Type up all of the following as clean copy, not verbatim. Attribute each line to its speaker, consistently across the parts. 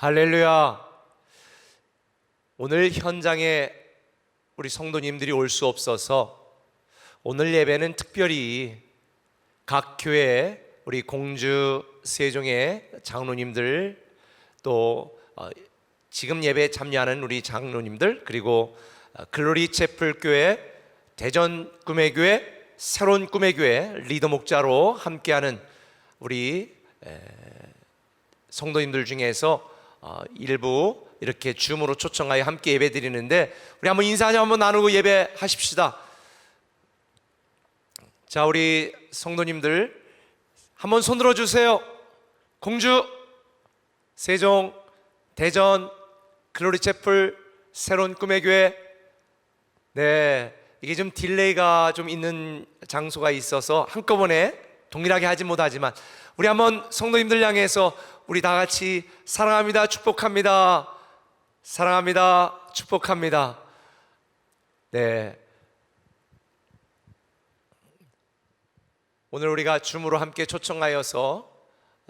Speaker 1: 할렐루야. 오늘 현장에 우리 성도님들이 올 수 없어서 오늘 예배는 특별히 각 교회 우리 공주 세종의 장로님들 또 지금 예배에 참여하는 우리 장로님들 그리고 글로리 채플 교회, 대전 꿈의 교회, 새로운 꿈의 교회 리더 목자로 함께하는 우리 성도님들 중에서 일부 이렇게 줌으로 초청하여 함께 예배 드리는데 우리 한번 인사 좀 한번 나누고 예배하십시다. 자, 우리 성도님들 한번 손 들어 주세요. 공주, 세종, 대전, 글로리 채플, 새로운 꿈의 교회. 네, 이게 좀 딜레이가 좀 있는 장소가 있어서 한꺼번에 동일하게 하지 못하지만 우리 한번 성도님들 향해서 우리 다 같이 사랑합니다, 축복합니다, 사랑합니다, 축복합니다. 네, 오늘 우리가 줌으로 함께 초청하여서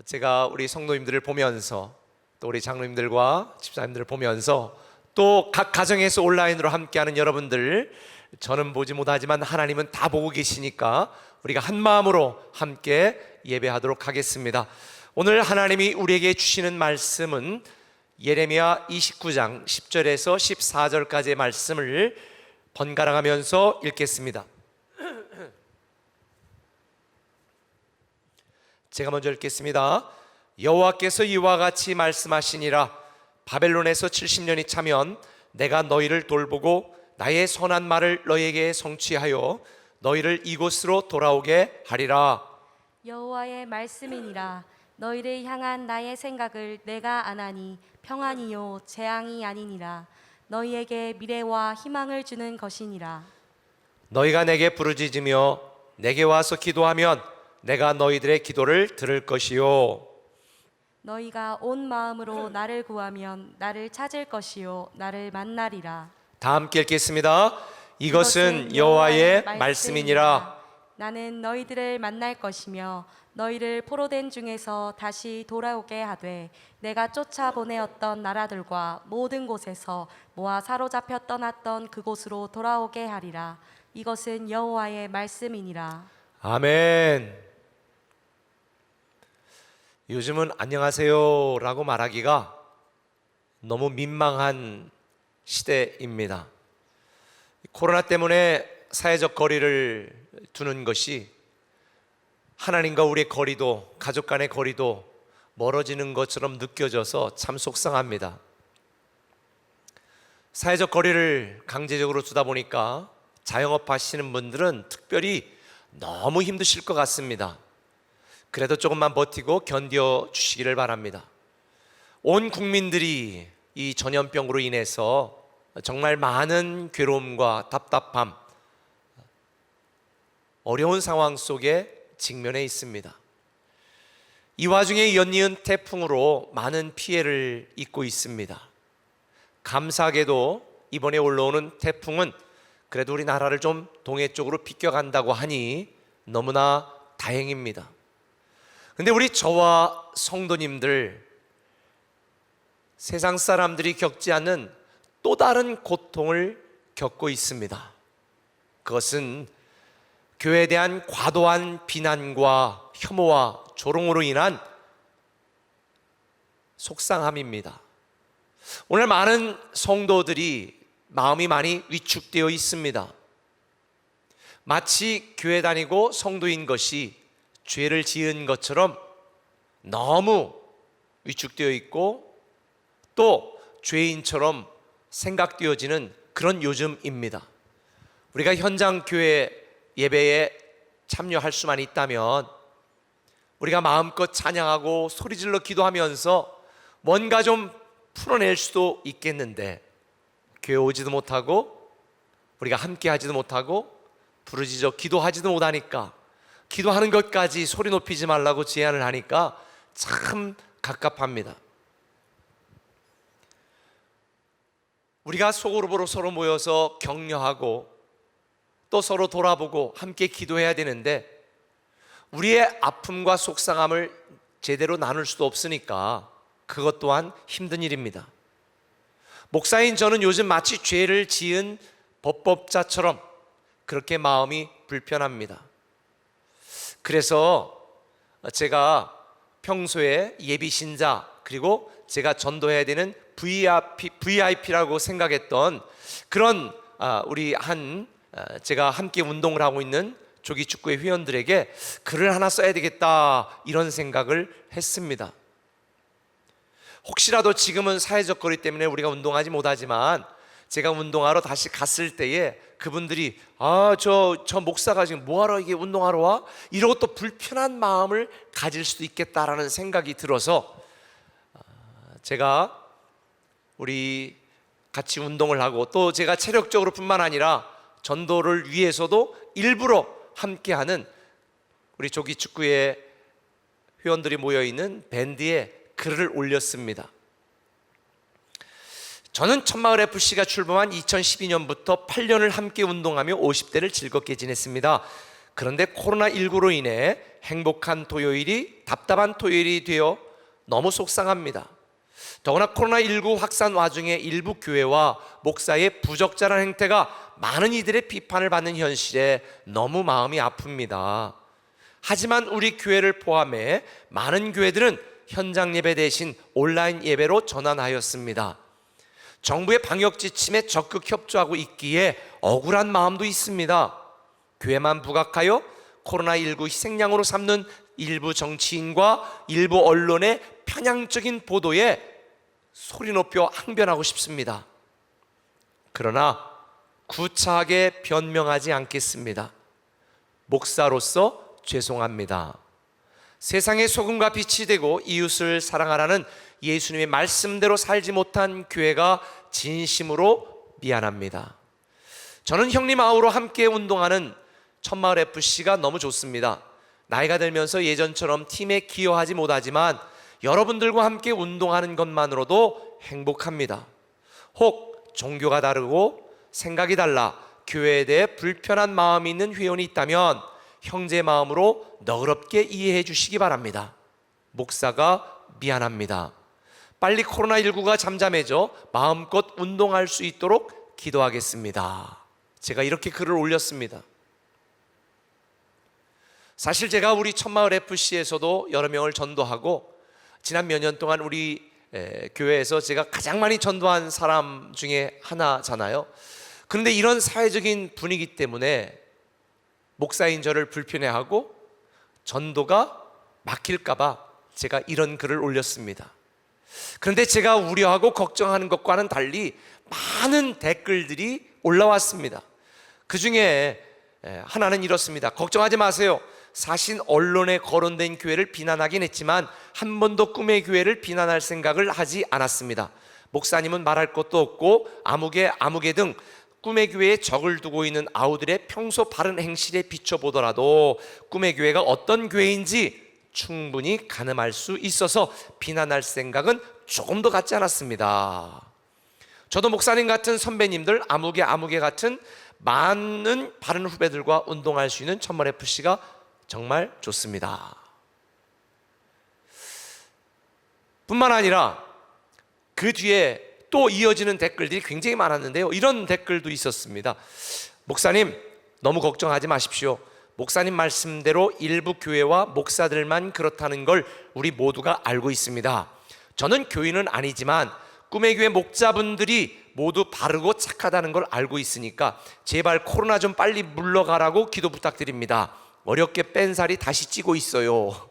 Speaker 1: 제가 우리 성도님들을 보면서 또 우리 장로님들과 집사님들을 보면서 또 각 가정에서 온라인으로 함께하는 여러분들, 저는 보지 못하지만 하나님은 다 보고 계시니까 우리가 한 마음으로 함께 예배하도록 하겠습니다. 오늘 하나님이 우리에게 주시는 말씀은 예레미야 29장 10절에서 14절까지의 말씀을 번갈아 가면서 읽겠습니다. 제가 먼저 읽겠습니다. 여호와께서 이와 같이 말씀하시니라. 바벨론에서 70년이 차면 내가 너희를 돌보고 나의 선한 말을 너희에게 성취하여 너희를 이곳으로 돌아오게 하리라.
Speaker 2: 여호와의 말씀이니라. 너희를 향한 나의 생각을 내가 아나니 평안이요 재앙이 아니니라. 너희에게 미래와 희망을 주는 것이니라.
Speaker 1: 너희가 내게 부르짖으며 내게 와서 기도하면 내가 너희들의 기도를 들을 것이요
Speaker 2: 너희가 온 마음으로 나를 구하면 나를 찾을 것이요 나를 만나리라.
Speaker 1: 다 함께 읽겠습니다. 이것은 여호와의 말씀이니라.
Speaker 2: 나는 너희들을 만날 것이며 너희를 포로된 중에서 다시 돌아오게 하되 내가 쫓아보내었던 나라들과 모든 곳에서 모아 사로잡혀 떠났던 그곳으로 돌아오게 하리라. 이것은 여호와의 말씀이니라.
Speaker 1: 아멘. 요즘은 안녕하세요 라고 말하기가 너무 민망한 시대입니다. 코로나 때문에 사회적 거리를 두는 것이 하나님과 우리의 거리도, 가족 간의 거리도 멀어지는 것처럼 느껴져서 참 속상합니다. 사회적 거리를 강제적으로 두다 보니까 자영업 하시는 분들은 특별히 너무 힘드실 것 같습니다. 그래도 조금만 버티고 견뎌 주시기를 바랍니다. 온 국민들이 이 전염병으로 인해서 정말 많은 괴로움과 답답함, 어려운 상황 속에 직면해 있습니다. 이 와중에 연이은 태풍으로 많은 피해를 입고 있습니다. 감사하게도 이번에 올라오는 태풍은 그래도 우리나라를 좀 동해 쪽으로 비껴간다고 하니 너무나 다행입니다. 근데 우리 저와 성도님들, 세상 사람들이 겪지 않는 또 다른 고통을 겪고 있습니다. 그것은 교회에 대한 과도한 비난과 혐오와 조롱으로 인한 속상함입니다. 오늘 많은 성도들이 마음이 많이 위축되어 있습니다. 마치 교회 다니고 성도인 것이 죄를 지은 것처럼 너무 위축되어 있고 또 죄인처럼 생각되어지는 그런 요즘입니다. 우리가 현장 교회 예배에 참여할 수만 있다면 우리가 마음껏 찬양하고 소리질러 기도하면서 뭔가 좀 풀어낼 수도 있겠는데 교회 오지도 못하고 우리가 함께 하지도 못하고 부르짖어 기도하지도 못하니까 기도하는 것까지 소리 높이지 말라고 제안을 하니까 참 갑갑합니다. 우리가 소그룹으로 서로 모여서 격려하고 또 서로 돌아보고 함께 기도해야 되는데 우리의 아픔과 속상함을 제대로 나눌 수도 없으니까 그것 또한 힘든 일입니다. 목사인 저는 요즘 마치 죄를 지은 법법자처럼 그렇게 마음이 불편합니다. 그래서 제가 평소에 예비신자 그리고 제가 전도해야 되는 VIP라고 생각했던 그런 제가 함께 운동을 하고 있는 조기축구회 회원들에게 글을 하나 써야 되겠다 이런 생각을 했습니다. 혹시라도 지금은 사회적 거리 때문에 우리가 운동하지 못하지만 제가 운동하러 다시 갔을 때에 그분들이 저 목사가 지금 뭐하러 이게 운동하러 와? 이러고 또 불편한 마음을 가질 수도 있겠다라는 생각이 들어서 제가 우리 같이 운동을 하고 또 제가 체력적으로 뿐만 아니라 전도를 위해서도 일부러 함께하는 우리 조기축구회 회원들이 모여있는 밴드에 글을 올렸습니다. 저는 천마을FC가 출범한 2012년부터 8년을 함께 운동하며 50대를 즐겁게 지냈습니다. 그런데 코로나19로 인해 행복한 토요일이 답답한 토요일이 되어 너무 속상합니다. 더구나 코로나19 확산 와중에 일부 교회와 목사의 부적절한 행태가 많은 이들의 비판을 받는 현실에 너무 마음이 아픕니다. 하지만 우리 교회를 포함해 많은 교회들은 현장 예배 대신 온라인 예배로 전환하였습니다. 정부의 방역 지침에 적극 협조하고 있기에 억울한 마음도 있습니다. 교회만 부각하여 코로나19 희생양으로 삼는 일부 정치인과 일부 언론의 편향적인 보도에 소리 높여 항변하고 싶습니다. 그러나 구차하게 변명하지 않겠습니다. 목사로서 죄송합니다. 세상의 소금과 빛이 되고 이웃을 사랑하라는 예수님의 말씀대로 살지 못한 교회가 진심으로 미안합니다. 저는 형님 아우로 함께 운동하는 천마을FC가 너무 좋습니다. 나이가 들면서 예전처럼 팀에 기여하지 못하지만 여러분들과 함께 운동하는 것만으로도 행복합니다. 혹 종교가 다르고 생각이 달라 교회에 대해 불편한 마음이 있는 회원이 있다면 형제 마음으로 너그럽게 이해해 주시기 바랍니다. 목사가 미안합니다. 빨리 코로나19가 잠잠해져 마음껏 운동할 수 있도록 기도하겠습니다. 제가 이렇게 글을 올렸습니다. 사실 제가 우리 천마을FC에서도 여러 명을 전도하고 지난 몇 년 동안 우리 교회에서 제가 가장 많이 전도한 사람 중에 하나잖아요. 그런데 이런 사회적인 분위기 때문에 목사인 저를 불편해하고 전도가 막힐까봐 제가 이런 글을 올렸습니다. 그런데 제가 우려하고 걱정하는 것과는 달리 많은 댓글들이 올라왔습니다. 그 중에 하나는 이렇습니다. 걱정하지 마세요. 사실 언론에 거론된 교회를 비난하긴 했지만 한 번도 꿈의 교회를 비난할 생각을 하지 않았습니다. 목사님은 말할 것도 없고 아무개 등 꿈의 교회에 적을 두고 있는 아우들의 평소 바른 행실에 비춰보더라도 꿈의 교회가 어떤 교회인지 충분히 가늠할 수 있어서 비난할 생각은 조금도 갖지 않았습니다. 저도 목사님 같은 선배님들 아무개 같은 많은 바른 후배들과 운동할 수 있는 천마을FC가 정말 좋습니다. 뿐만 아니라 그 뒤에 또 이어지는 댓글들이 굉장히 많았는데요. 이런 댓글도 있었습니다. 목사님 너무 걱정하지 마십시오. 목사님 말씀대로 일부 교회와 목사들만 그렇다는 걸 우리 모두가 알고 있습니다. 저는 교인은 아니지만 꿈의 교회 목자분들이 모두 바르고 착하다는 걸 알고 있으니까 제발 코로나 좀 빨리 물러가라고 기도 부탁드립니다. 어렵게 뺀 살이 다시 찌고 있어요.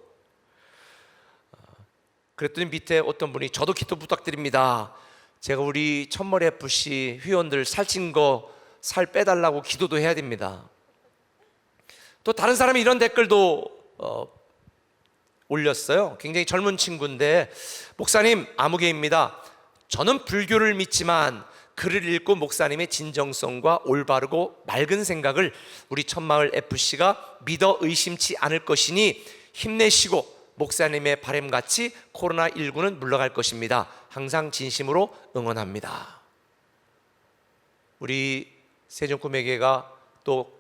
Speaker 1: 그랬더니 밑에 어떤 분이 저도 기도 부탁드립니다. 제가 우리 천마을FC 회원들 살찐 거 살 빼달라고 기도도 해야 됩니다. 또 다른 사람이 이런 댓글도 올렸어요. 굉장히 젊은 친구인데 목사님 아무개입니다. 저는 불교를 믿지만 글을 읽고 목사님의 진정성과 올바르고 맑은 생각을 우리 천마을FC가 믿어 의심치 않을 것이니 힘내시고 목사님의 바람같이 코로나19는 물러갈 것입니다. 항상 진심으로 응원합니다. 우리 세종꿈의교회가 또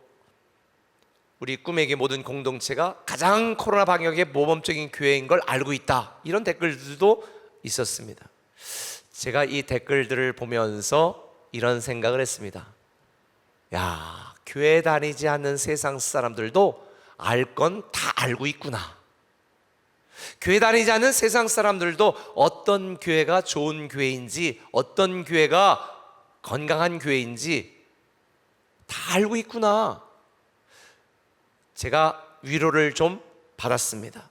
Speaker 1: 우리 꿈에게 모든 공동체가 가장 코로나 방역의 모범적인 교회인 걸 알고 있다. 이런 댓글들도 있었습니다. 제가 이 댓글들을 보면서 이런 생각을 했습니다. 야, 교회 다니지 않는 세상 사람들도 알 건 다 알고 있구나. 교회 다니지 않는 세상 사람들도 어떤 교회가 좋은 교회인지, 어떤 교회가 건강한 교회인지 다 알고 있구나. 제가 위로를 좀 받았습니다.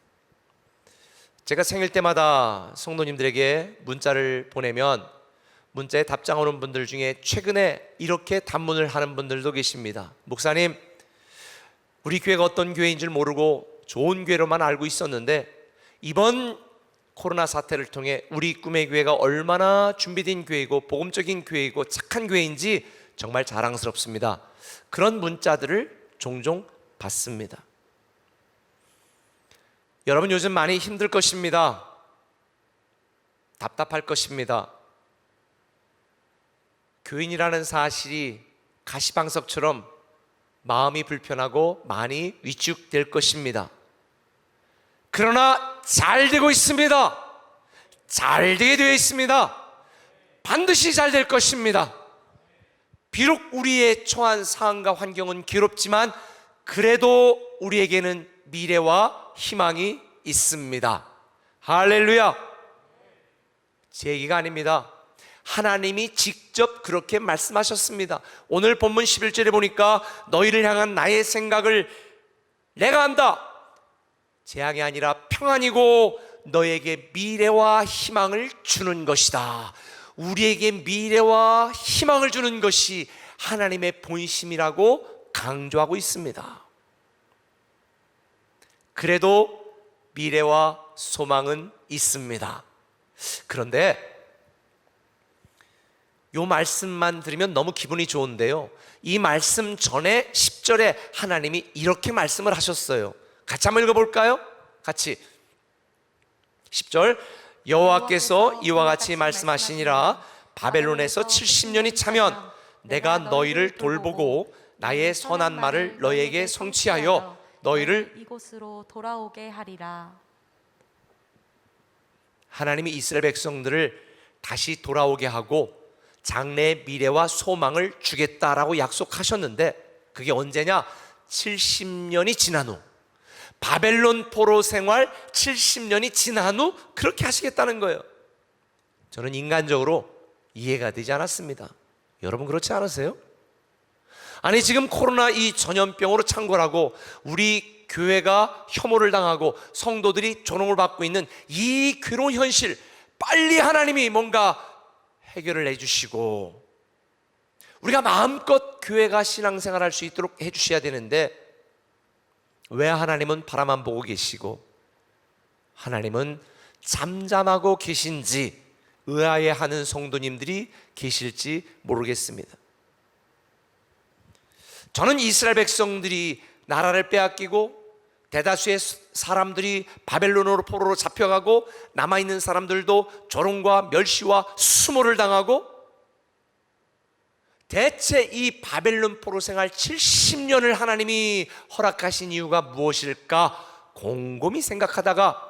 Speaker 1: 제가 생일 때마다 성도님들에게 문자를 보내면 문자에 답장 오는 분들 중에 최근에 이렇게 단문을 하는 분들도 계십니다. 목사님, 우리 교회가 어떤 교회인 줄 모르고 좋은 교회로만 알고 있었는데 이번 코로나 사태를 통해 우리 꿈의 교회가 얼마나 준비된 교회이고 복음적인 교회이고 착한 교회인지 정말 자랑스럽습니다. 그런 문자들을 종종 받습니다. 여러분, 요즘 많이 힘들 것입니다. 답답할 것입니다. 교인이라는 사실이 가시방석처럼 마음이 불편하고 많이 위축될 것입니다. 그러나 잘 되고 있습니다. 잘 되게 되어 있습니다. 반드시 잘 될 것입니다. 비록 우리의 처한 상황과 환경은 괴롭지만 그래도 우리에게는 미래와 희망이 있습니다. 할렐루야. 제 얘기가 아닙니다. 하나님이 직접 그렇게 말씀하셨습니다. 오늘 본문 11절에 보니까 너희를 향한 나의 생각을 내가 안다. 재앙이 아니라 평안이고 너에게 미래와 희망을 주는 것이다. 우리에게 미래와 희망을 주는 것이 하나님의 본심이라고 강조하고 있습니다. 그래도 미래와 소망은 있습니다. 그런데 이 말씀만 들으면 너무 기분이 좋은데요, 이 말씀 전에 10절에 하나님이 이렇게 말씀을 하셨어요. 같이 한번 읽어볼까요? 같이 10절, 여호와께서 이와 같이 말씀하시니라. 바벨론에서 70년이 차면 내가 너희를 돌보고 나의 선한 말을 너희에게 성취하여 너희를
Speaker 2: 이곳으로 돌아오게 하리라.
Speaker 1: 하나님이 이스라엘 백성들을 다시 돌아오게 하고 장래의 미래와 소망을 주겠다라고 약속하셨는데 그게 언제냐? 70년이 지난 후, 바벨론 포로 생활 70년이 지난 후 그렇게 하시겠다는 거예요. 저는 인간적으로 이해가 되지 않았습니다. 여러분 그렇지 않으세요? 아니, 지금 코로나 이 전염병으로 창궐하고 우리 교회가 혐오를 당하고 성도들이 조롱을 받고 있는 이 괴로운 현실, 빨리 하나님이 뭔가 해결을 해주시고 우리가 마음껏 교회가 신앙생활할 수 있도록 해주셔야 되는데 왜 하나님은 바라만 보고 계시고 하나님은 잠잠하고 계신지 의아해하는 성도님들이 계실지 모르겠습니다. 저는 이스라엘 백성들이 나라를 빼앗기고 대다수의 사람들이 바벨론으로 포로로 잡혀가고 남아있는 사람들도 조롱과 멸시와 수모를 당하고 대체 이 바벨론 포로 생활 70년을 하나님이 허락하신 이유가 무엇일까 곰곰이 생각하다가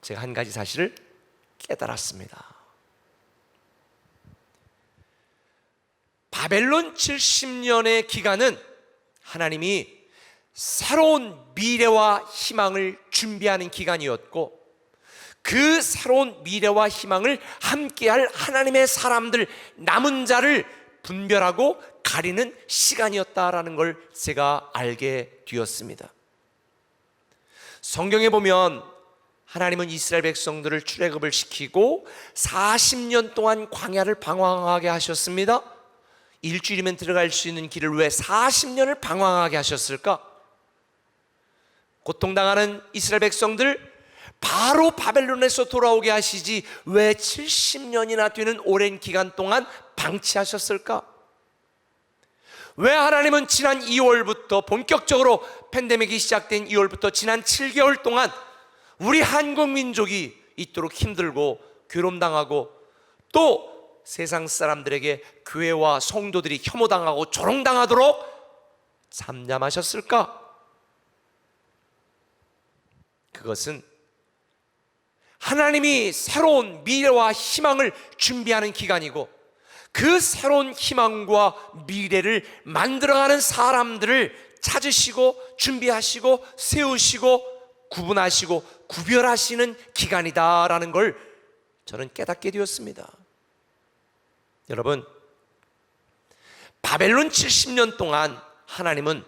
Speaker 1: 제가 한 가지 사실을 깨달았습니다. 바벨론 70년의 기간은 하나님이 새로운 미래와 희망을 준비하는 기간이었고 그 새로운 미래와 희망을 함께할 하나님의 사람들, 남은 자를 분별하고 가리는 시간이었다라는 걸 제가 알게 되었습니다. 성경에 보면 하나님은 이스라엘 백성들을 출애굽을 시키고 40년 동안 광야를 방황하게 하셨습니다. 일주일이면 들어갈 수 있는 길을 왜 40년을 방황하게 하셨을까? 고통당하는 이스라엘 백성들 바로 바벨론에서 돌아오게 하시지 왜 70년이나 되는 오랜 기간 동안 방치하셨을까? 왜 하나님은 지난 2월부터 본격적으로 팬데믹이 시작된 2월부터 지난 7개월 동안 우리 한국 민족이 이토록 힘들고 괴롭당하고 또 세상 사람들에게 교회와 성도들이 혐오당하고 조롱당하도록 잠잠하셨을까? 그것은 하나님이 새로운 미래와 희망을 준비하는 기간이고, 그 새로운 희망과 미래를 만들어가는 사람들을 찾으시고 준비하시고 세우시고 구분하시고 구별하시는 기간이다라는 걸 저는 깨닫게 되었습니다. 여러분, 바벨론 70년 동안 하나님은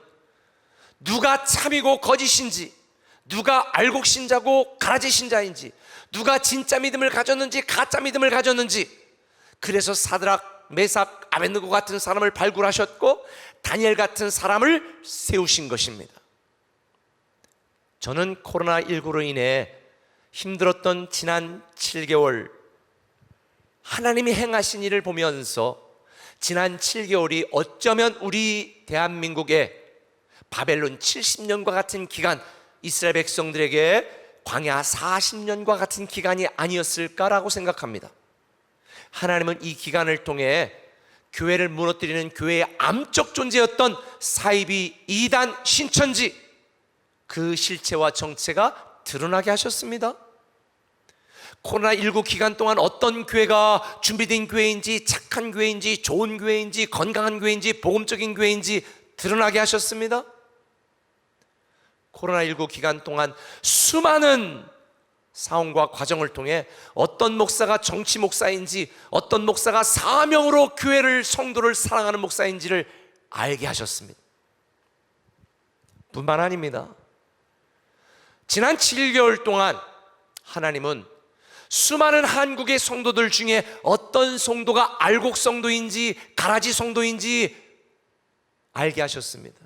Speaker 1: 누가 참이고 거짓인지, 누가 알곡 신자고 가라지 신자인지, 누가 진짜 믿음을 가졌는지 가짜 믿음을 가졌는지, 그래서 사드락, 메삭, 아벳느고 같은 사람을 발굴하셨고 다니엘 같은 사람을 세우신 것입니다. 저는 코로나19로 인해 힘들었던 지난 7개월 하나님이 행하신 일을 보면서 지난 7개월이 어쩌면 우리 대한민국의 바벨론 70년과 같은 기간, 이스라엘 백성들에게 광야 40년과 같은 기간이 아니었을까라고 생각합니다. 하나님은 이 기간을 통해 교회를 무너뜨리는 교회의 암적 존재였던 사이비, 이단, 신천지, 그 실체와 정체가 드러나게 하셨습니다. 코로나19 기간 동안 어떤 교회가 준비된 교회인지, 착한 교회인지, 좋은 교회인지, 건강한 교회인지, 복음적인 교회인지 드러나게 하셨습니다. 코로나19 기간 동안 수많은 상황과 과정을 통해 어떤 목사가 정치 목사인지, 어떤 목사가 사명으로 교회를, 성도를 사랑하는 목사인지를 알게 하셨습니다. 뿐만 아닙니다. 지난 7개월 동안 하나님은 수많은 한국의 성도들 중에 어떤 성도가 알곡 성도인지 가라지 성도인지 알게 하셨습니다.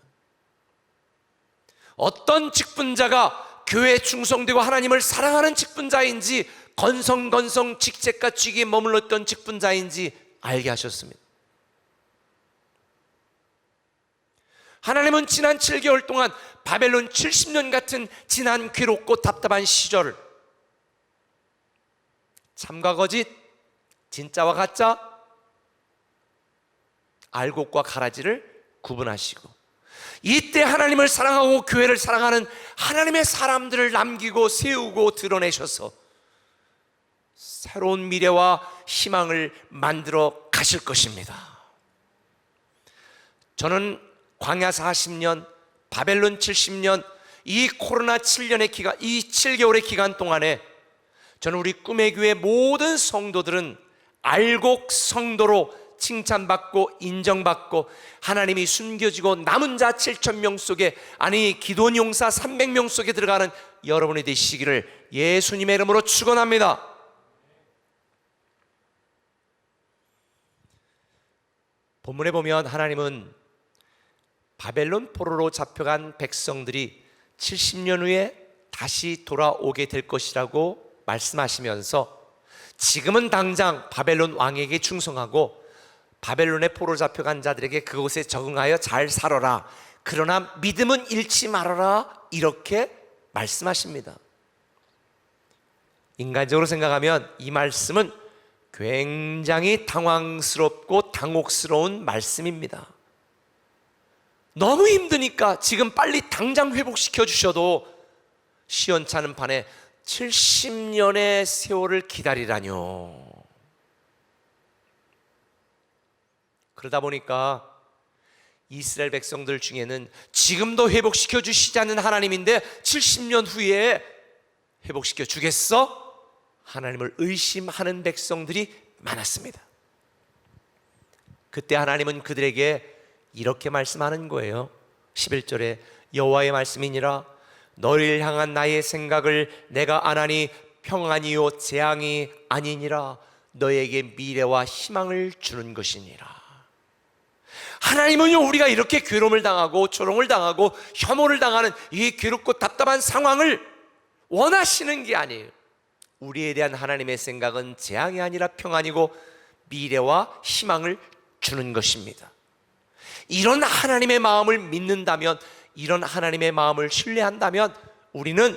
Speaker 1: 어떤 직분자가 교회에 충성되고 하나님을 사랑하는 직분자인지, 건성건성 직책과 직위에 머물렀던 직분자인지 알게 하셨습니다. 하나님은 지난 7개월 동안 바벨론 70년 같은 지난 괴롭고 답답한 시절을 참과 거짓, 진짜와 가짜, 알곡과 가라지를 구분하시고, 이때 하나님을 사랑하고 교회를 사랑하는 하나님의 사람들을 남기고 세우고 드러내셔서 새로운 미래와 희망을 만들어 가실 것입니다. 저는 광야 40년, 바벨론 70년, 이 코로나 7년의 기간, 이 7개월의 기간 동안에 저는 우리 꿈의 교회 모든 성도들은 알곡 성도로 칭찬받고 인정받고 하나님이 숨겨지고 남은 자 7,000명 속에, 아니 기도원 용사 300명 속에 들어가는 여러분이 되시기를 예수님의 이름으로 축원합니다. 본문에 보면 하나님은 바벨론 포로로 잡혀간 백성들이 70년 후에 다시 돌아오게 될 것이라고 말씀하시면서, 지금은 당장 바벨론 왕에게 충성하고 바벨론에 포로 잡혀간 자들에게 그곳에 적응하여 잘 살아라, 그러나 믿음은 잃지 말아라, 이렇게 말씀하십니다. 인간적으로 생각하면 이 말씀은 굉장히 당황스럽고 당혹스러운 말씀입니다. 너무 힘드니까 지금 빨리 당장 회복시켜 주셔도 시원찮은 판에 70년의 세월을 기다리라뇨. 그러다 보니까 이스라엘 백성들 중에는 지금도 회복시켜 주시지 않는 하나님인데 70년 후에 회복시켜 주겠어? 하나님을 의심하는 백성들이 많았습니다. 그때 하나님은 그들에게 이렇게 말씀하는 거예요. 11절에 여호와의 말씀이니라, 너희를 향한 나의 생각을 내가 아나니 평안이요 재앙이 아니니라, 너에게 미래와 희망을 주는 것이니라. 하나님은요, 우리가 이렇게 괴로움을 당하고 조롱을 당하고 혐오를 당하는 이 괴롭고 답답한 상황을 원하시는 게 아니에요. 우리에 대한 하나님의 생각은 재앙이 아니라 평안이고 미래와 희망을 주는 것입니다. 이런 하나님의 마음을 믿는다면, 이런 하나님의 마음을 신뢰한다면 우리는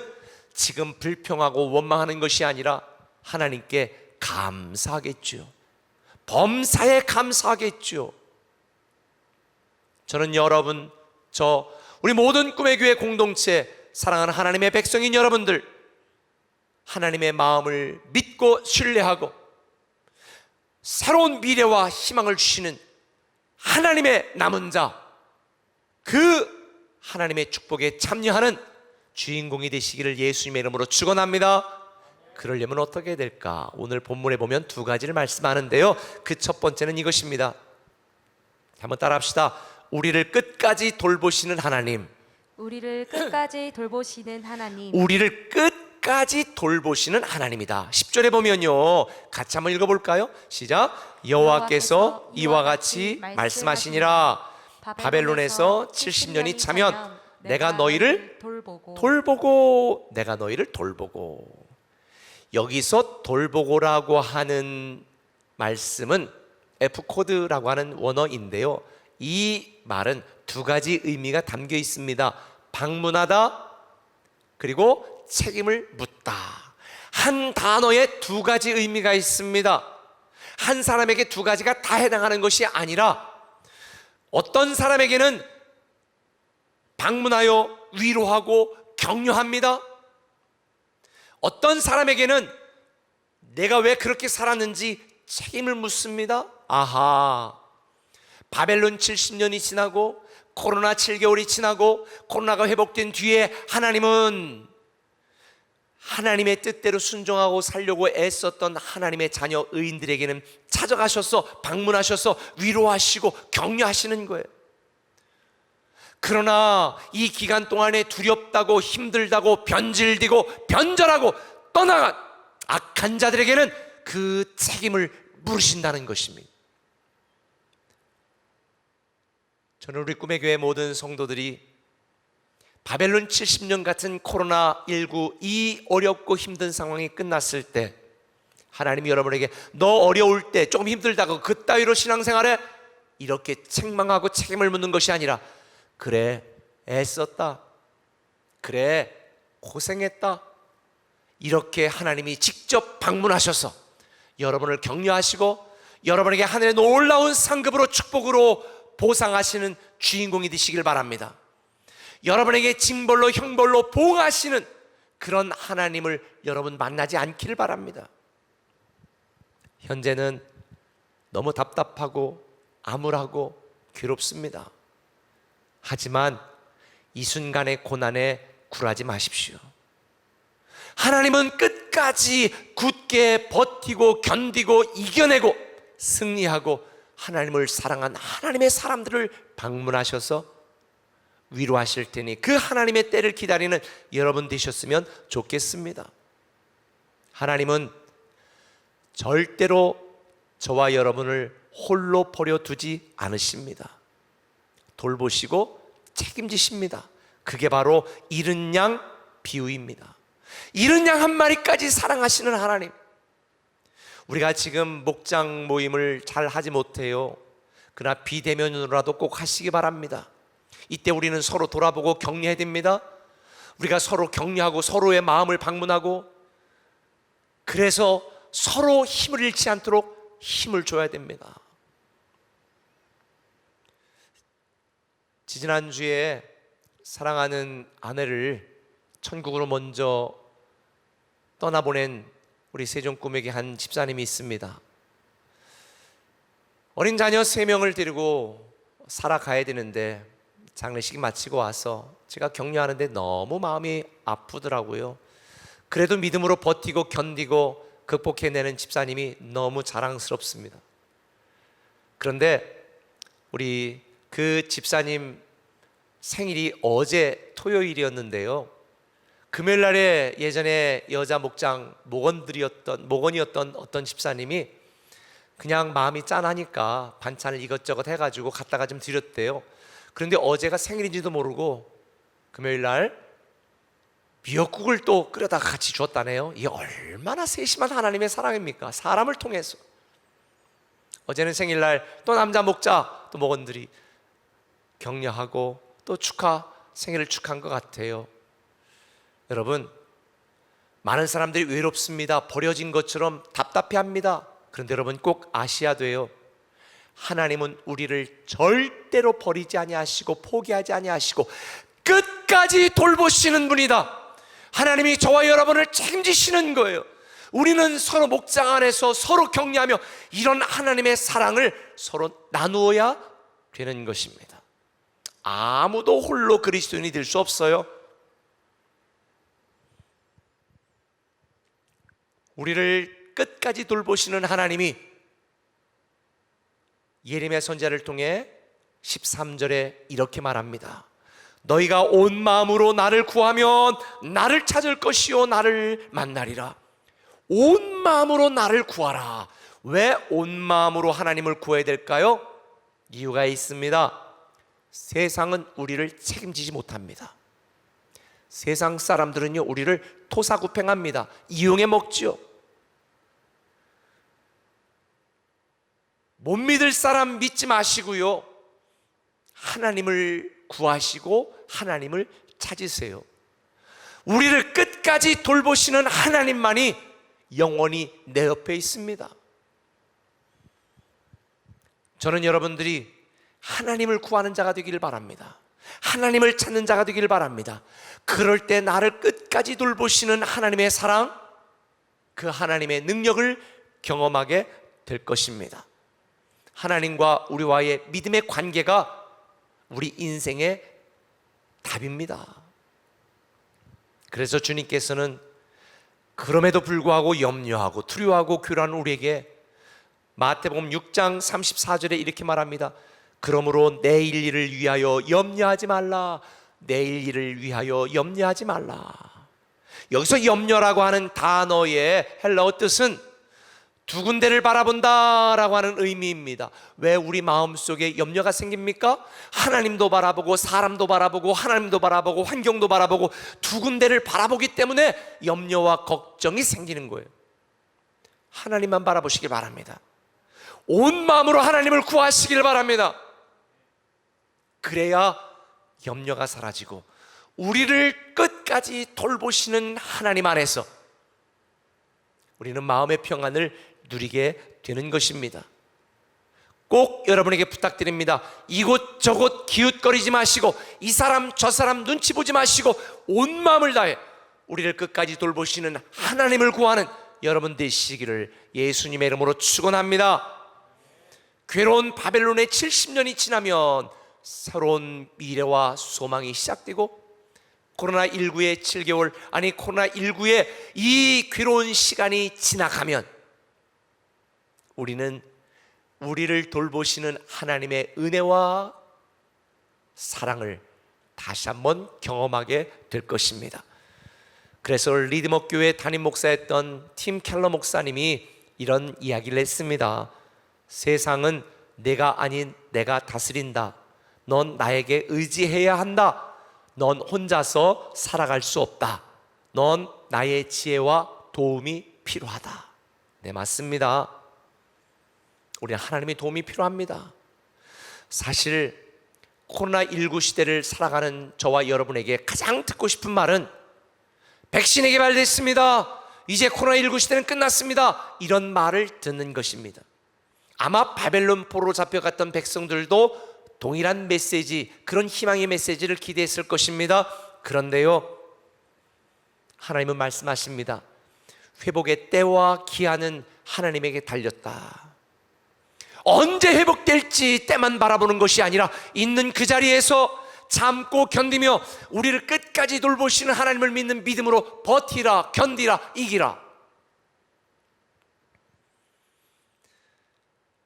Speaker 1: 지금 불평하고 원망하는 것이 아니라 하나님께 감사하겠죠. 범사에 감사하겠죠. 저는 여러분, 우리 모든 꿈의 교회 공동체, 사랑하는 하나님의 백성인 여러분들, 하나님의 마음을 믿고 신뢰하고 새로운 미래와 희망을 주시는 하나님의 남은 자, 그 하나님의 축복에 참여하는 주인공이 되시기를 예수님의 이름으로 축원합니다. 그러려면 어떻게 해야 될까? 오늘 본문에 보면 두 가지를 말씀하는데요, 그 첫 번째는 이것입니다. 한번 따라합시다. 우리를 끝까지 돌보시는 하나님.
Speaker 2: 우리를 끝까지 돌보시는 하나님.
Speaker 1: 우리를 끝까지 돌보시는 하나님이다. 10절에 보면요, 같이 한번 읽어볼까요? 시작. 여호와께서 이와 같이 말씀하시니라. 바벨론에서 70년이 차면 내가 너희를 돌보고 내가 너희를 돌보고. 여기서 돌보고라고 하는 말씀은 F코드라고 하는 원어인데요, 이 말은 두 가지 의미가 담겨 있습니다. 방문하다, 그리고 책임을 묻다. 한 단어에 두 가지 의미가 있습니다. 한 사람에게 두 가지가 다 해당하는 것이 아니라 어떤 사람에게는 방문하여 위로하고 격려합니다. 어떤 사람에게는 내가 왜 그렇게 살았는지 책임을 묻습니다. 아하, 바벨론 70년이 지나고 코로나 7개월이 지나고 코로나가 회복된 뒤에 하나님은 하나님의 뜻대로 순종하고 살려고 애썼던 하나님의 자녀 의인들에게는 찾아가셔서 방문하셔서 위로하시고 격려하시는 거예요. 그러나 이 기간 동안에 두렵다고 힘들다고 변질되고 변절하고 떠나간 악한 자들에게는 그 책임을 물으신다는 것입니다. 저는 우리 꿈의 교회 모든 성도들이 바벨론 70년 같은 코로나19 이 어렵고 힘든 상황이 끝났을 때 하나님이 여러분에게 너 어려울 때 조금 힘들다고 그따위로 신앙생활에 이렇게 책망하고 책임을 묻는 것이 아니라 그래 애썼다, 그래 고생했다, 이렇게 하나님이 직접 방문하셔서 여러분을 격려하시고 여러분에게 하늘의 놀라운 상급으로 축복으로 보상하시는 주인공이 되시길 바랍니다. 여러분에게 징벌로 형벌로 보응하시는 그런 하나님을 여러분 만나지 않기를 바랍니다. 현재는 너무 답답하고 암울하고 괴롭습니다. 하지만 이 순간의 고난에 굴하지 마십시오. 하나님은 끝까지 굳게 버티고 견디고 이겨내고 승리하고 하나님을 사랑한 하나님의 사람들을 방문하셔서 위로하실 테니 그 하나님의 때를 기다리는 여러분 되셨으면 좋겠습니다. 하나님은 절대로 저와 여러분을 홀로 버려두지 않으십니다. 돌보시고 책임지십니다. 그게 바로 잃은 양 비유입니다. 잃은 양 한 마리까지 사랑하시는 하나님. 우리가 지금 목장 모임을 잘 하지 못해요. 그러나 비대면으로라도 꼭 하시기 바랍니다. 이때 우리는 서로 돌아보고 격려해야 됩니다. 우리가 서로 격려하고 서로의 마음을 방문하고 그래서 서로 힘을 잃지 않도록 힘을 줘야 됩니다. 지지난주에 사랑하는 아내를 천국으로 먼저 떠나보낸 우리 세종꿈에게 한 집사님이 있습니다. 어린 자녀 3명을 데리고 살아가야 되는데 장례식 마치고 와서 제가 격려하는데 너무 마음이 아프더라고요. 그래도 믿음으로 버티고 견디고 극복해내는 집사님이 너무 자랑스럽습니다. 그런데 우리 그 집사님 생일이 어제 토요일이었는데요, 금요일 날에 예전에 여자 목장 목원이었던 어떤 집사님이 그냥 마음이 짠하니까 반찬을 이것저것 해가지고 갖다가 좀 드렸대요. 그런데 어제가 생일인지도 모르고 금요일 날 미역국을 또 끓여다가 같이 주었다네요. 이게 얼마나 세심한 하나님의 사랑입니까? 사람을 통해서. 어제는 생일날 또 남자 목자 또 목원들이 격려하고 또 생일을 축하한 것 같아요. 여러분, 많은 사람들이 외롭습니다. 버려진 것처럼 답답해합니다. 그런데 여러분 꼭 아셔야 돼요. 하나님은 우리를 절대로 버리지 아니하시고 포기하지 아니하시고 끝까지 돌보시는 분이다. 하나님이 저와 여러분을 책임지시는 거예요. 우리는 서로 목장 안에서 서로 격려하며 이런 하나님의 사랑을 서로 나누어야 되는 것입니다. 아무도 홀로 그리스도인이 될 수 없어요. 우리를 끝까지 돌보시는 하나님이 예레미야 선지자를 통해 13절에 이렇게 말합니다. 너희가 온 마음으로 나를 구하면 나를 찾을 것이요 나를 만나리라. 온 마음으로 나를 구하라. 왜 온 마음으로 하나님을 구해야 될까요? 이유가 있습니다. 세상은 우리를 책임지지 못합니다. 세상 사람들은요, 우리를 토사구팽합니다. 이용해 먹지요. 못 믿을 사람 믿지 마시고요, 하나님을 구하시고 하나님을 찾으세요. 우리를 끝까지 돌보시는 하나님만이 영원히 내 옆에 있습니다. 저는 여러분들이 하나님을 구하는 자가 되기를 바랍니다. 하나님을 찾는 자가 되기를 바랍니다. 그럴 때 나를 끝까지 돌보시는 하나님의 사랑, 그 하나님의 능력을 경험하게 될 것입니다. 하나님과 우리와의 믿음의 관계가 우리 인생의 답입니다. 그래서 주님께서는 그럼에도 불구하고 염려하고 두려워하고 교란한 우리에게 마태복음 6장 34절에 이렇게 말합니다. 그러므로 내일 일을 위하여 염려하지 말라. 내일 일을 위하여 염려하지 말라. 여기서 염려라고 하는 단어의 헬라어 뜻은 두 군데를 바라본다라고 하는 의미입니다. 왜 우리 마음속에 염려가 생깁니까? 하나님도 바라보고 사람도 바라보고 하나님도 바라보고 환경도 바라보고 두 군데를 바라보기 때문에 염려와 걱정이 생기는 거예요. 하나님만 바라보시길 바랍니다. 온 마음으로 하나님을 구하시길 바랍니다. 그래야 염려가 사라지고 우리를 끝까지 돌보시는 하나님 안에서 우리는 마음의 평안을 누리게 되는 것입니다. 꼭 여러분에게 부탁드립니다. 이곳저곳 기웃거리지 마시고 이 사람 저 사람 눈치 보지 마시고 온 마음을 다해 우리를 끝까지 돌보시는 하나님을 구하는 여러분 되시기를 예수님의 이름으로 축원합니다. 괴로운 바벨론의 70년이 지나면 새로운 미래와 소망이 시작되고 코로나19의 7개월 아니 코로나19의 이 괴로운 시간이 지나가면 우리는 우리를 돌보시는 하나님의 은혜와 사랑을 다시 한번 경험하게 될 것입니다. 그래서 리드머 교회 담임 목사였던 팀 켈러 목사님이 이런 이야기를 했습니다. 세상은 내가 아닌 내가 다스린다. 넌 나에게 의지해야 한다. 넌 혼자서 살아갈 수 없다. 넌 나의 지혜와 도움이 필요하다. 네, 맞습니다. 우리는 하나님의 도움이 필요합니다. 사실 코로나19 시대를 살아가는 저와 여러분에게 가장 듣고 싶은 말은 백신이 개발됐습니다. 이제 코로나19 시대는 끝났습니다. 이런 말을 듣는 것입니다. 아마 바벨론 포로로 잡혀갔던 백성들도 동일한 메시지, 그런 희망의 메시지를 기대했을 것입니다. 그런데요, 하나님은 말씀하십니다. 회복의 때와 기한은 하나님에게 달렸다. 언제 회복될지 때만 바라보는 것이 아니라 있는 그 자리에서 참고 견디며 우리를 끝까지 돌보시는 하나님을 믿는 믿음으로 버티라, 견디라, 이기라.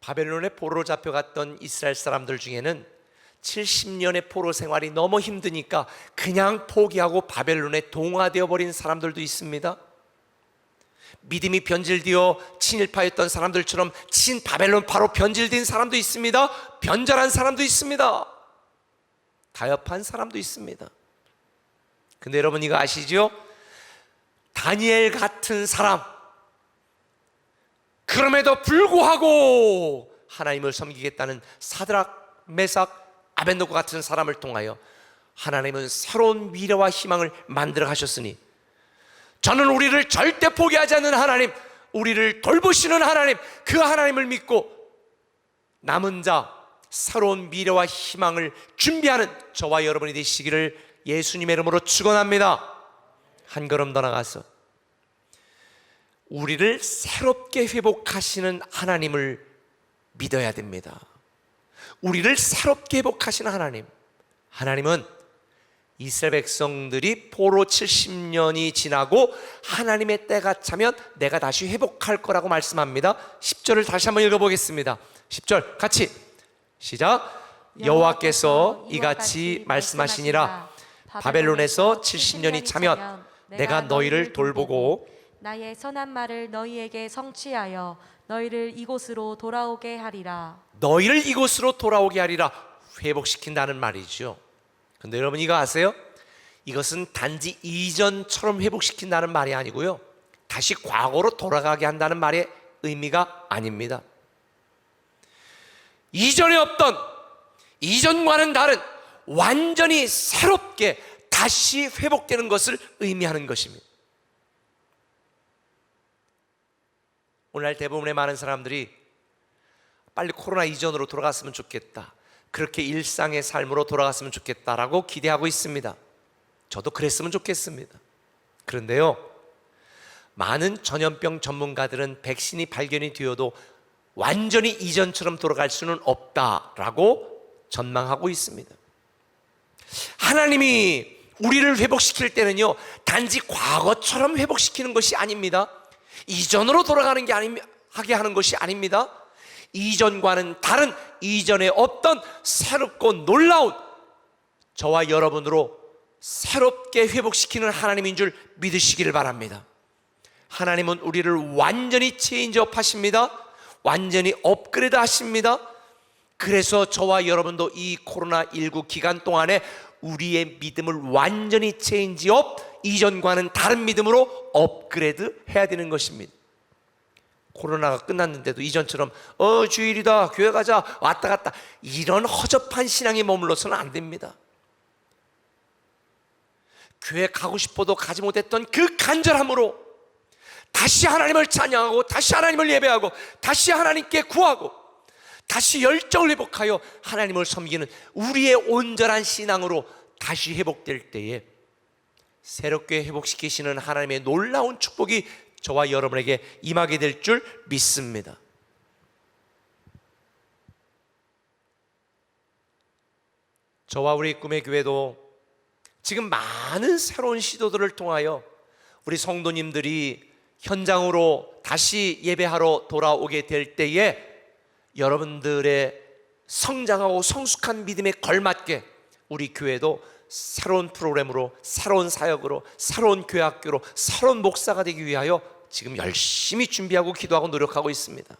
Speaker 1: 바벨론의 포로로 잡혀갔던 이스라엘 사람들 중에는 70년의 포로 생활이 너무 힘드니까 그냥 포기하고 바벨론에 동화되어 버린 사람들도 있습니다. 믿음이 변질되어 친일파였던 사람들처럼 친바벨론파로 변질된 사람도 있습니다. 변절한 사람도 있습니다. 타협한 사람도 있습니다. 근데 여러분 이거 아시죠? 다니엘 같은 사람, 그럼에도 불구하고 하나님을 섬기겠다는 사드락, 메삭, 아벳노고 같은 사람을 통하여 하나님은 새로운 미래와 희망을 만들어 가셨으니 저는 우리를 절대 포기하지 않는 하나님, 우리를 돌보시는 하나님, 그 하나님을 믿고 남은 자 새로운 미래와 희망을 준비하는 저와 여러분이 되시기를 예수님의 이름으로 축원합니다. 한 걸음 더 나가서 우리를 새롭게 회복하시는 하나님을 믿어야 됩니다. 우리를 새롭게 회복하시는 하나님은 이스라엘 백성들이 포로 70년이 지나고 하나님의 때가 차면 내가 다시 회복할 거라고 말씀합니다. 10절을 다시 한번 읽어보겠습니다. 10절 같이 시작. 여호와께서 이같이 말씀하시니라. 바벨론에서 70년이 차면 내가 너희를 돌보고
Speaker 2: 나의 선한 말을 너희에게 성취하여 너희를 이곳으로 돌아오게 하리라.
Speaker 1: 너희를 이곳으로 돌아오게 하리라. 회복시킨다는 말이죠. 근데 여러분 이거 아세요? 이것은 단지 이전처럼 회복시킨다는 말이 아니고요, 다시 과거로 돌아가게 한다는 말의 의미가 아닙니다. 이전에 없던, 이전과는 다른 완전히 새롭게 다시 회복되는 것을 의미하는 것입니다. 오늘날 대부분의 많은 사람들이 빨리 코로나 이전으로 돌아갔으면 좋겠다, 그렇게 일상의 삶으로 돌아갔으면 좋겠다라고 기대하고 있습니다. 저도 그랬으면 좋겠습니다. 그런데요, 많은 전염병 전문가들은 백신이 발견이 되어도 완전히 이전처럼 돌아갈 수는 없다라고 전망하고 있습니다. 하나님이 우리를 회복시킬 때는요, 단지 과거처럼 회복시키는 것이 아닙니다. 이전으로 돌아가는 게 하게 하는 것이 아닙니다. 이전과는 다른, 이전에 없던 새롭고 놀라운 저와 여러분으로 새롭게 회복시키는 하나님인 줄 믿으시기를 바랍니다. 하나님은 우리를 완전히 체인지업 하십니다. 완전히 업그레이드 하십니다. 그래서 저와 여러분도 이 코로나19 기간 동안에 우리의 믿음을 완전히 체인지업, 이전과는 다른 믿음으로 업그레이드 해야 되는 것입니다. 코로나가 끝났는데도 이전처럼 주일이다, 교회 가자, 왔다 갔다, 이런 허접한 신앙에 머물러서는 안 됩니다. 교회 가고 싶어도 가지 못했던 그 간절함으로 다시 하나님을 찬양하고, 다시 하나님을 예배하고, 다시 하나님께 구하고, 다시 열정을 회복하여 하나님을 섬기는 우리의 온전한 신앙으로 다시 회복될 때에 새롭게 회복시키시는 하나님의 놀라운 축복이 저와 여러분에게 임하게 될 줄 믿습니다. 저와 우리 꿈의 교회도 지금 많은 새로운 시도들을 통하여 우리 성도님들이 현장으로 다시 예배하러 돌아오게 될 때에 여러분들의 성장하고 성숙한 믿음에 걸맞게 우리 교회도 새로운 프로그램으로, 새로운 사역으로, 새로운 교회학교로, 새로운 목사가 되기 위하여 지금 열심히 준비하고 기도하고 노력하고 있습니다.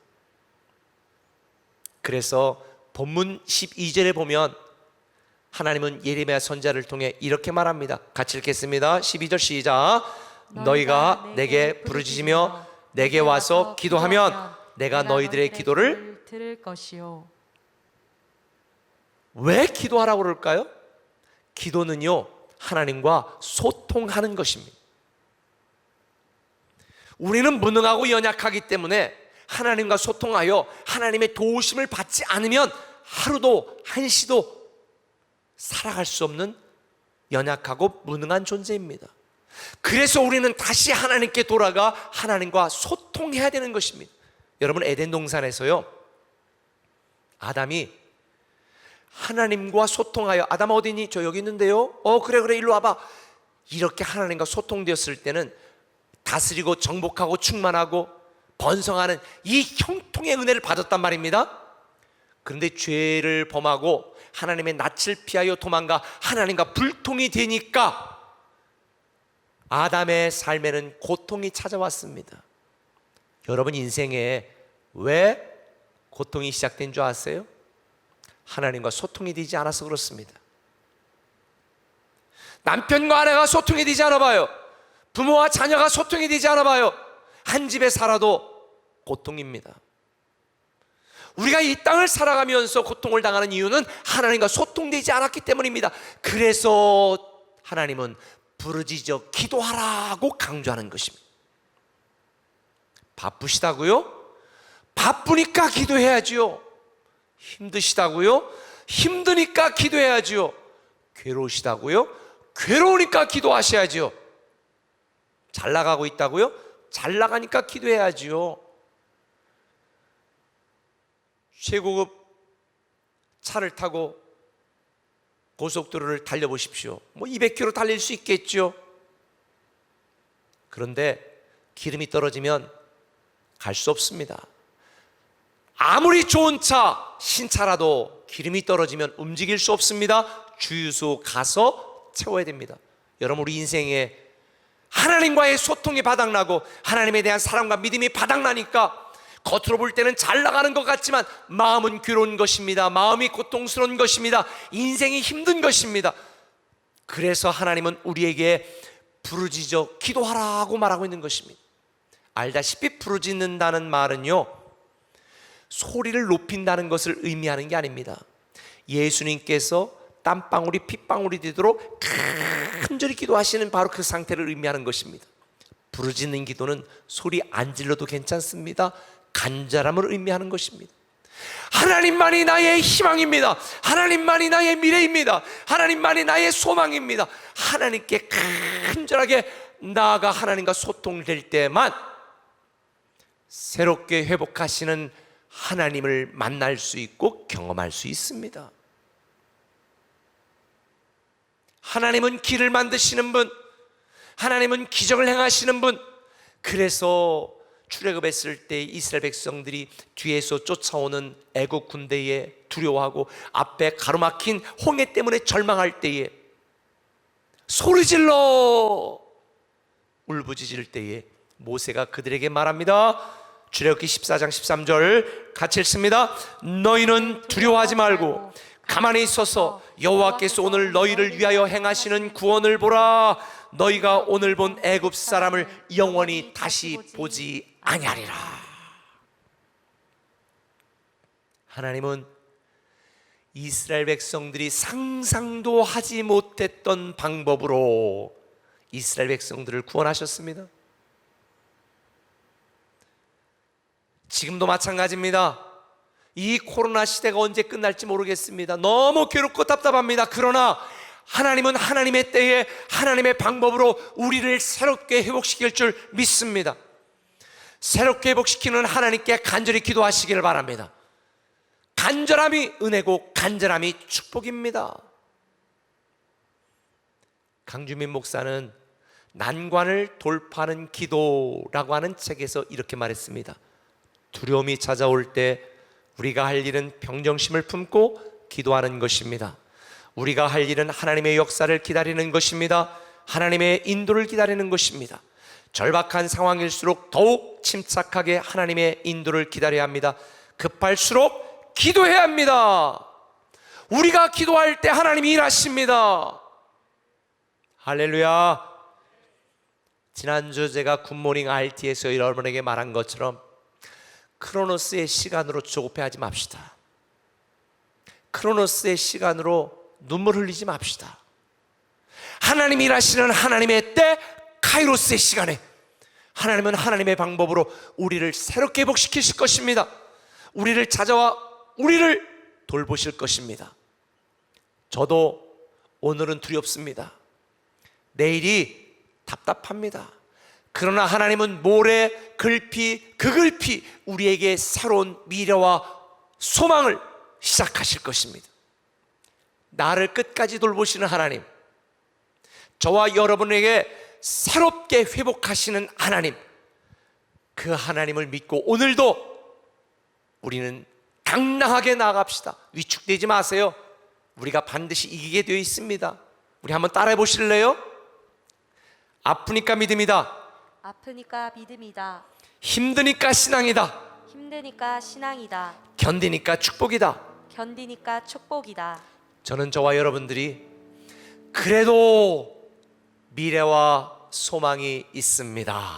Speaker 1: 그래서 본문 12절에 보면 하나님은 예레미야 선지자를 통해 이렇게 말합니다. 같이 읽겠습니다. 12절 시작. 너희가 내게 부르짖으며 내게 와서 기도하면 내가 너희들의 기도를
Speaker 2: 들을 것이요.
Speaker 1: 왜 기도하라고 그럴까요? 기도는요, 하나님과 소통하는 것입니다. 우리는 무능하고 연약하기 때문에 하나님과 소통하여 하나님의 도우심을 받지 않으면 하루도 한시도 살아갈 수 없는 연약하고 무능한 존재입니다. 그래서 우리는 다시 하나님께 돌아가 하나님과 소통해야 되는 것입니다. 여러분, 에덴 동산에서요, 아담이 하나님과 소통하여, 아담아 어디니? 저 여기 있는데요. 그래 일로 와봐. 이렇게 하나님과 소통되었을 때는 다스리고 정복하고 충만하고 번성하는 이 형통의 은혜를 받았단 말입니다. 그런데 죄를 범하고 하나님의 낯을 피하여 도망가 하나님과 불통이 되니까 아담의 삶에는 고통이 찾아왔습니다. 여러분 인생에 왜 고통이 시작된 줄 아세요? 하나님과 소통이 되지 않아서 그렇습니다. 남편과 아내가 소통이 되지 않아 봐요. 부모와 자녀가 소통이 되지 않아 봐요. 한 집에 살아도 고통입니다. 우리가 이 땅을 살아가면서 고통을 당하는 이유는 하나님과 소통되지 않았기 때문입니다. 그래서 하나님은 부르짖어 기도하라고 강조하는 것입니다. 바쁘시다고요? 바쁘니까 기도해야지요. 힘드시다고요? 힘드니까 기도해야지요. 괴로우시다고요? 괴로우니까 기도하셔야지요. 잘 나가고 있다고요? 잘 나가니까 기도해야지요. 최고급 차를 타고 고속도로를 달려보십시오. 뭐 200km 달릴 수 있겠죠. 그런데 기름이 떨어지면 갈 수 없습니다. 아무리 좋은 차, 신차라도 기름이 떨어지면 움직일 수 없습니다. 주유소 가서 채워야 됩니다. 여러분, 우리 인생에 하나님과의 소통이 바닥나고 하나님에 대한 사랑과 믿음이 바닥나니까 겉으로 볼 때는 잘 나가는 것 같지만 마음은 괴로운 것입니다. 마음이 고통스러운 것입니다. 인생이 힘든 것입니다. 그래서 하나님은 우리에게 부르짖어 기도하라고 말하고 있는 것입니다. 알다시피 부르짖는다는 말은요, 소리를 높인다는 것을 의미하는 게 아닙니다. 예수님께서 땀방울이 핏방울이 되도록 간절히 기도하시는 바로 그 상태를 의미하는 것입니다. 부르짖는 기도는 소리 안 질러도 괜찮습니다. 간절함을 의미하는 것입니다. 하나님만이 나의 희망입니다. 하나님만이 나의 미래입니다. 하나님만이 나의 소망입니다. 하나님께 간절하게 나아가 하나님과 소통될 때만 새롭게 회복하시는 하나님을 만날 수 있고 경험할 수 있습니다. 하나님은 길을 만드시는 분, 하나님은 기적을 행하시는 분. 그래서 출애굽했을 때 이스라엘 백성들이 뒤에서 쫓아오는 애국 군대에 두려워하고 앞에 가로막힌 홍해 때문에 절망할 때에 소리질러 울부짖을 때에 모세가 그들에게 말합니다. 출애굽기 14장 13절 같이 읽습니다. 너희는 두려워하지 말고 가만히 있어서 여호와께서 오늘 너희를 위하여 행하시는 구원을 보라. 너희가 오늘 본 애굽 사람을 영원히 다시 보지 아니하리라. 하나님은 이스라엘 백성들이 상상도 하지 못했던 방법으로 이스라엘 백성들을 구원하셨습니다. 지금도 마찬가지입니다. 이 코로나 시대가 언제 끝날지 모르겠습니다. 너무 괴롭고 답답합니다. 그러나 하나님은 하나님의 때에 하나님의 방법으로 우리를 새롭게 회복시킬 줄 믿습니다. 새롭게 회복시키는 하나님께 간절히 기도하시기를 바랍니다. 간절함이 은혜고 간절함이 축복입니다. 강주민 목사는 난관을 돌파하는 기도라고 하는 책에서 이렇게 말했습니다. 두려움이 찾아올 때 우리가 할 일은 평정심을 품고 기도하는 것입니다. 우리가 할 일은 하나님의 역사를 기다리는 것입니다. 하나님의 인도를 기다리는 것입니다. 절박한 상황일수록 더욱 침착하게 하나님의 인도를 기다려야 합니다. 급할수록 기도해야 합니다. 우리가 기도할 때 하나님이 일하십니다. 할렐루야. 지난주 제가 굿모닝 RT에서 여러분에게 말한 것처럼 크로노스의 시간으로 조급해하지 맙시다. 크로노스의 시간으로 눈물 흘리지 맙시다. 하나님이 일하시는 하나님의 때 카이로스의 시간에 하나님은 하나님의 방법으로 우리를 새롭게 회복시키실 것입니다. 우리를 찾아와 우리를 돌보실 것입니다. 저도 오늘은 두렵습니다. 내일이 답답합니다. 그러나 하나님은 모레 글피 그 글피 우리에게 새로운 미래와 소망을 시작하실 것입니다. 나를 끝까지 돌보시는 하나님, 저와 여러분에게 새롭게 회복하시는 하나님, 그 하나님을 믿고 오늘도 우리는 당당하게 나아갑시다. 위축되지 마세요. 우리가 반드시 이기게 되어 있습니다. 우리 한번 따라해 보실래요? 아프니까 믿음이다.
Speaker 2: 아프니까 믿음이다.
Speaker 1: 힘드니까 신앙이다.
Speaker 2: 힘드니까 신앙이다.
Speaker 1: 견디니까 축복이다.
Speaker 2: 견디니까 축복이다.
Speaker 1: 저는 저와 여러분들이 그래도 미래와 소망이 있습니다.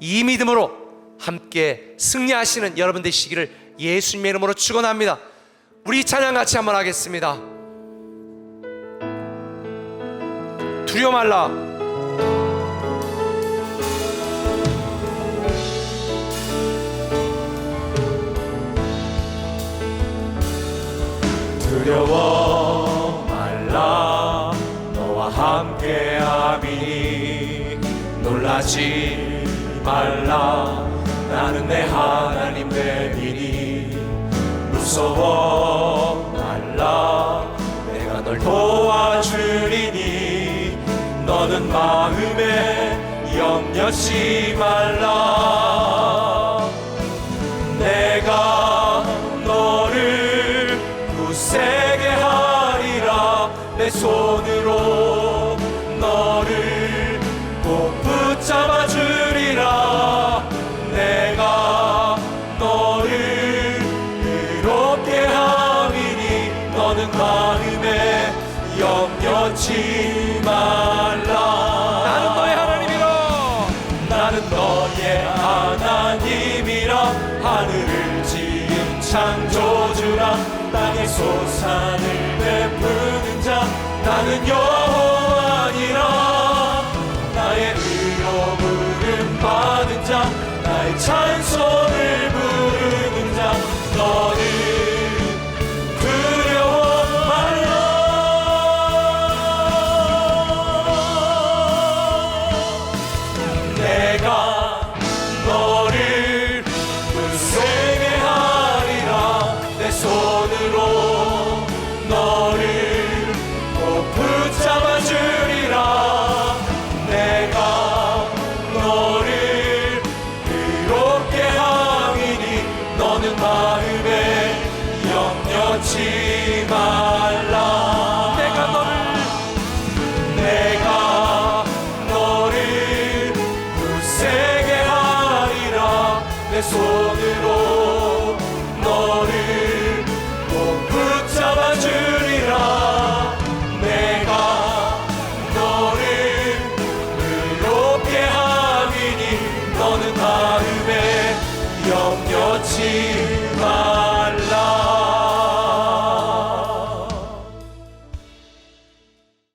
Speaker 1: 이 믿음으로 함께 승리하시는 여러분 되시기를 예수님의 이름으로 축원합니다. 우리 찬양 같이 한번 하겠습니다. 두려워 말라. 두려워 말라. 너와 함께함이 놀라운 놀라지 말라. 나는 내 하나님 됨이니 무서워 말라. 내가 널 도와주리니 너는 마음에 염려치 말라. 내가 너를 굳세게 하리라. 내 손으로 너를 꼭 붙잡아 주리라. 내가 너를 의롭게 함이니 너는 마음에 염려치 말라. 나는 너의 하나님이라. 나는 너의 하나님이라. 하늘을 지은 창조주라. 땅의 소산을 베푸는 자. 나는 여호와니라. 나의 의로 부름 받은 자. 나의 찬송을 부르는 자. 너는 두려워 말라. 내가 너를 굳세게 하리라. 내 손으로 너를 꼭 붙잡아 주리라. 내가 너를 의롭게 함이니 너는 마음에 염려치